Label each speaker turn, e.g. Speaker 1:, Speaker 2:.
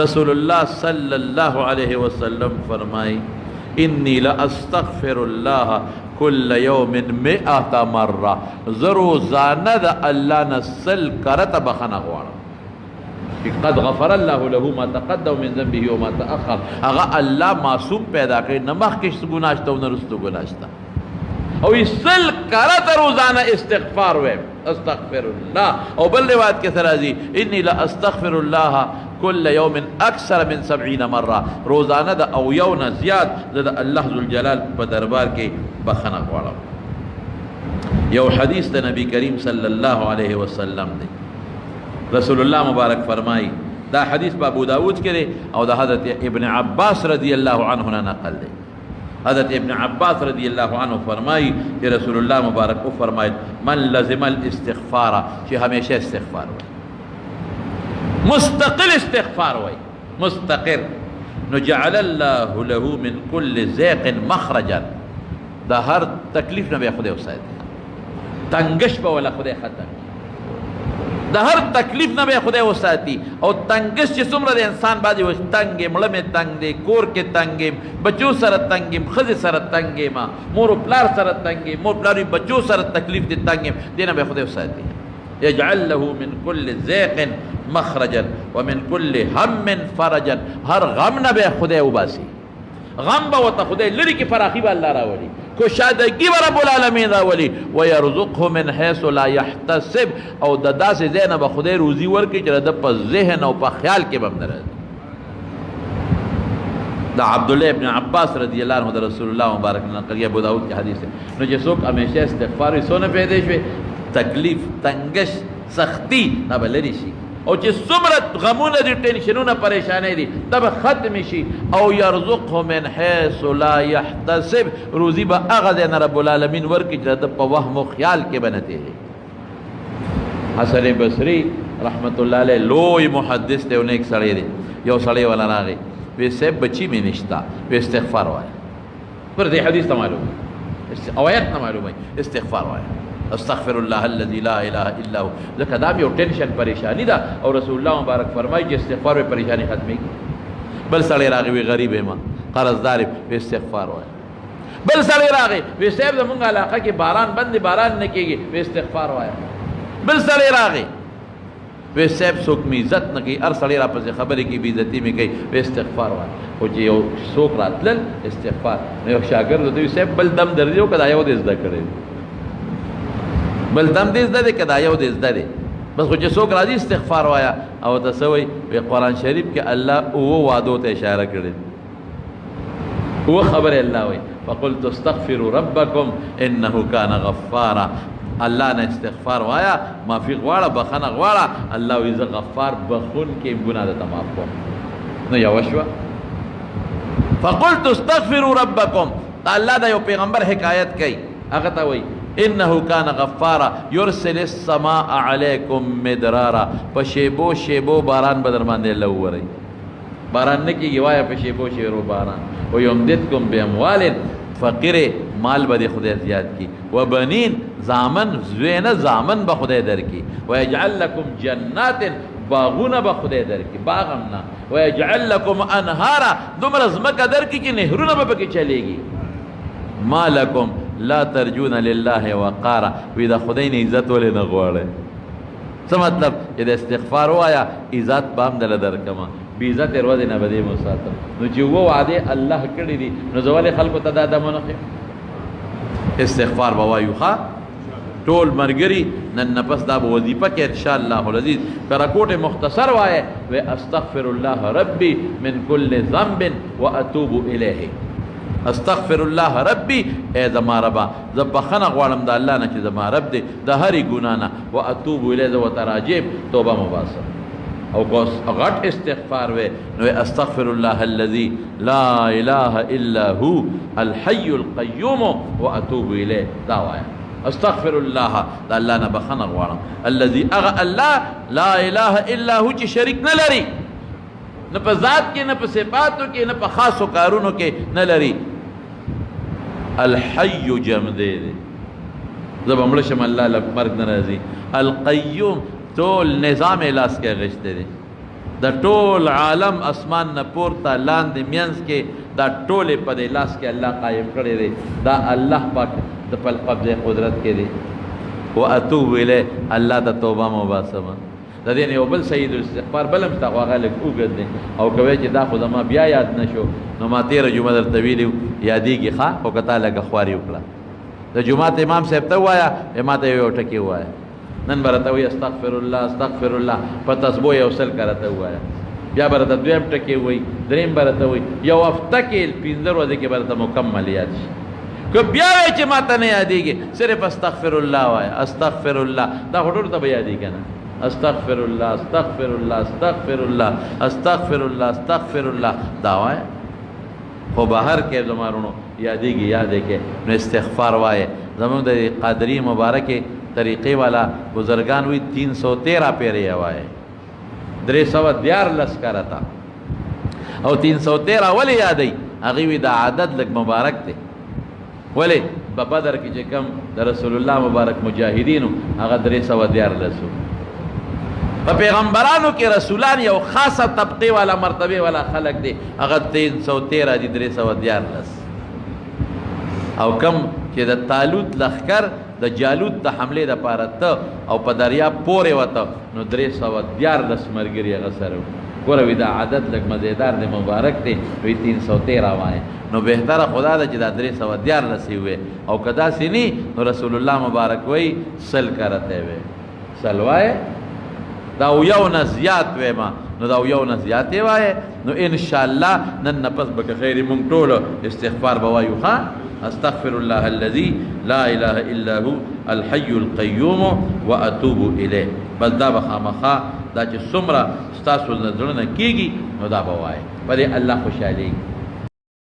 Speaker 1: رسول اللہ صلی اللہ علیہ وسلم فرمائی انی لاستغفر اللہ کل یوم 100 مرہ، زروزانہ دا اللہ نسل کرت بخنا غواړم قد غفر اللہ له ما تقدم من ذنبه وما تأخر. اغا اللہ معصوم پیدا کری، نہ مخکش گناہ تا نہ رستو گناہ تا، او سل کرت روزانہ استغفار وے استغفر اللہ. او بل روایت کے سرازی انی لاستغفر اللہ کل یوم اکثر من 70 مرہ، روزانہ دا او یون زیاد دا اللہ ذوالجلال پا دربار کے بخنا غواړم. یو حدیث دا نبی کریم صلی اللہ علیہ وسلم دے، رسول اللہ مبارک فرمائی، دا حدیث با ابو داود کے دے او دا حضرت ابن عباس رضی اللہ عنہ نقل دے. حضرت ابن عباس رضی اللہ عنہ فرمائی کہ رسول اللہ مبارک کو فرمائی من لزم الاستغفار، کہ ہمیشہ استغفار ہوئی، مستقل استغفار ہوئی، مستقر. نجعل اللہ له من کل ضیق مخرجا، دا ہر تکلیف نہ بے خدے اسائے تنگش پا والا خدے ختم، دا ہر تکلیف نہ بے خدے وساتی. اور تنگش چی سمرہ دے انسان بازی وش تنگے، ملم تنگ دے، کور کے تنگے، بچو سر تنگے، خز سر تنگے، مور و پلار سر تنگے، مور پلاری بچو سر تکلیف دے تنگے، دینا بے خدے وساتی. یجعل له من کل ضیق مخرجا ومن کل ہم فرجا، ہر غم نہ بے خدے وباسی، غم با وطا خدے لری کی فراخی با اللہ راولی، کشادگی با رب العالمین راولی. ویرزقه من حیث لا يحتسب، او ددا سے زینب خدے روزی ورکی چرا دا پا ذہن او پا خیال کے بم نرد. دا عبداللہ ابن عباس رضی اللہ عنہ دا رسول اللہ مبارک نقل ابو داود کی حدیث ہے. نو جسوک ہمیشہ استغفاری سونے پیدے شوے، تکلیف تنگش سختی نا بلری شی، او چی سمرت غمون دی ٹینشنون پریشانے دی تب ختم شی. او یرزقه من حیث لا يحتسب، روزی با اغذین رب العالمین ورکی جرد پا وهم و خیال کے بنتے ہیں. حسن بصری رحمت اللہ علیہ لوی محدث تے انہیں ایک سڑے دے، یو سڑے والا راگے وی سیب بچی میں نشتا، وی استغفار وایا پر دے حدیث تا معلوم ہے، اوایت تا معلوم ہے، استغفار وایا استغفر اللہ الذی لا الہ الا ہو. ذکر دا بھی ٹینشن پریشانی دا، اور رسول اللہ مبارک فرمائی کہ استغفار میں پریشانی ختمی کی. بل سڑے راگے وی غریب ایمان قرض دارب وی استغفار وایا. بل سڑے راگے وی سیب دا منگا علاقہ کی باران بند باران نکی گی وی استغفار وایا. بل سڑے راگے وی سیب سوک میں عزت نکی، ار سڑے را پس خبری کی بیزتی میں کئی وی استغفار وایا. وہ جی سوک رات لل استغفار نیو شاگرد دوی سیب بل دم در دیو کدا یو دیز دا کرے، بل دم دیز دا دے کدا یو دیز دا دے. بس خوچے سوک راضی استغفار وایا. او تسوئی وی قرآن شریف کے اللہ او وعدو تے اشارہ کرے، وہ خبر اللہ ہوئی فَقُلْتُ اسْتَغْفِرُوا رَبَّكُمْ إِنَّهُ كَانَ غَفَّارًا. اللہ نے استغفار وایا، معافی غواړه بخنه غواړه، اللہ وی ز غفار بخون کے گناہ دا معاف کو. نو یا وشوا فَقُلْتُ اسْتَغْفِرُوا رَبَّكُمْ، اللہ دا یو پیغمبر حکایت کئی اغتا ہوئی انہو کان غفارا یرسل السماء علیکم مدرارا. پا شیبو شیبو باران بدرمان دے لو ورئی، باران نکی گوایا پا شیبو شیبو باران. ویمددکم بی اموال، فقیر مال بدے خدای زیاد کی، وبنین زامن زوین زامن بخدای در کی، ویجعل لکم جنات باغون بخدای در کی باغمنا، ویجعل لکم انہارا دمر ازمکہ در کی نہرون بپکی چلے گی. ما لکم لا ترجون للہ وقارا، وی دا خدای نے عزت والے نغوارے. سا مطلب یہ دا استغفار ہو آیا عزت بام دل در کما، بی عزت روز نبدے مساتم. نو جو وہ وعدے اللہ کردی دی نو زوال خلق تدادا منقی استغفار بوایو خواہ ٹول مرگری نن نفس دا وظیفہ کے انشاءاللہ العزیز کرکوٹ مختصر وائے وے استغفر اللہ ربی من کل ذنب و اتوب الیہ. استغفر اللہ ربی اے زما ربا زب بخنا غوالم دا اللہ نا چی زما رب دے دا ہری گنانا و اتوب الیہ و تراجیم توبہ مباسر. او کو غٹ استغفار وے نوے استغفر اللہ الذی لا الہ الا ہو الحی القیوم و اتوب الیہ دعوایا. استغفر اللہ دا اللہ نا بخنا غوالم الذی اغا اللہ لا الہ الا ہو چی شرک نہ لری، نہ پا ذات کے نہ پا صفاتوں کے نہ پا خاص و کارونوں کے نہ لری. الحی جم دے دے زب امرشم اللہ لک مرگ نرازی. القیوم تو نظام الاس کے غشتے دے د ټول عالم اسمان نه پورته لاندې مینځ کې دا ټولې په دې لاس کې الله قایم کړی دی دا الله پاک د خپل قبضه قدرت کې دی واتوب الیه الله ته توبه مباسمه د دې یو بل سید الاستغفار بل هم تقوا غلک اوګد دی او کوي چې دا خو زما بیا یاد نشو نو ما 13 جمعه درته ویلو یادېږي ښه او کته لګه خواري وکړه د جمعه امام صاحب ته وایا ما ته یو ټکی وایا نن برته وي استغفر الله استغفر الله په تسبیح یو سل کرته وایا بیا برته دویم ټکی وای دریم برته وای یو هفته کې 15 ورځې کې برته مکمل یاد شي که بیا وای چې ما ته نه یادېږي صرف استغفر الله وایا استغفر الله دا هډور ته به یادېږي کنه استغفر الله استغفر الله استغفر الله استغفر الله استغفر الله دا وای خو بهر کې زمارونو یادېږي یادې کې نو استغفار وای زموږ د قادری مبارکه طریقې والا بزرگان وی 313 پیرے وای 314 کرتا او 313 ولی یادې هغه وی د عدد لګ مبارک ته ولی په بدر کې چې کم د رسول الله مبارک مجاهدینو هغه 314 په پیغمبرانو کې رسولان یو خاصه طبقه والا مرتبه والا خلق دی هغه 313 دي 314 او کم چې د طالوت لخر د جالوت د حمله د پاره ته او په دریا پورې وته نو 314 مرګري هغه سره ګوره وی دا عدد لږ مزیدار دی مبارک دی وی 313 وای نو بهتره خدا ده چې دا 314 وي او کدا سینی نو رسول الله مبارک وی سل کرته وي سلوای دا یو نه زیات وې ما نو دا یو نه زیات وای نو ان شاء الله نن نفس بک خیر مونږ ټول استغفار بوایو ها استغفر الله الذي لا اله الا هو الحي القيوم واتوب اليه بس دا بخامخه دا چې څومره ستاسو نظرونه کیږي نو دا بوای په دې الله خوشالي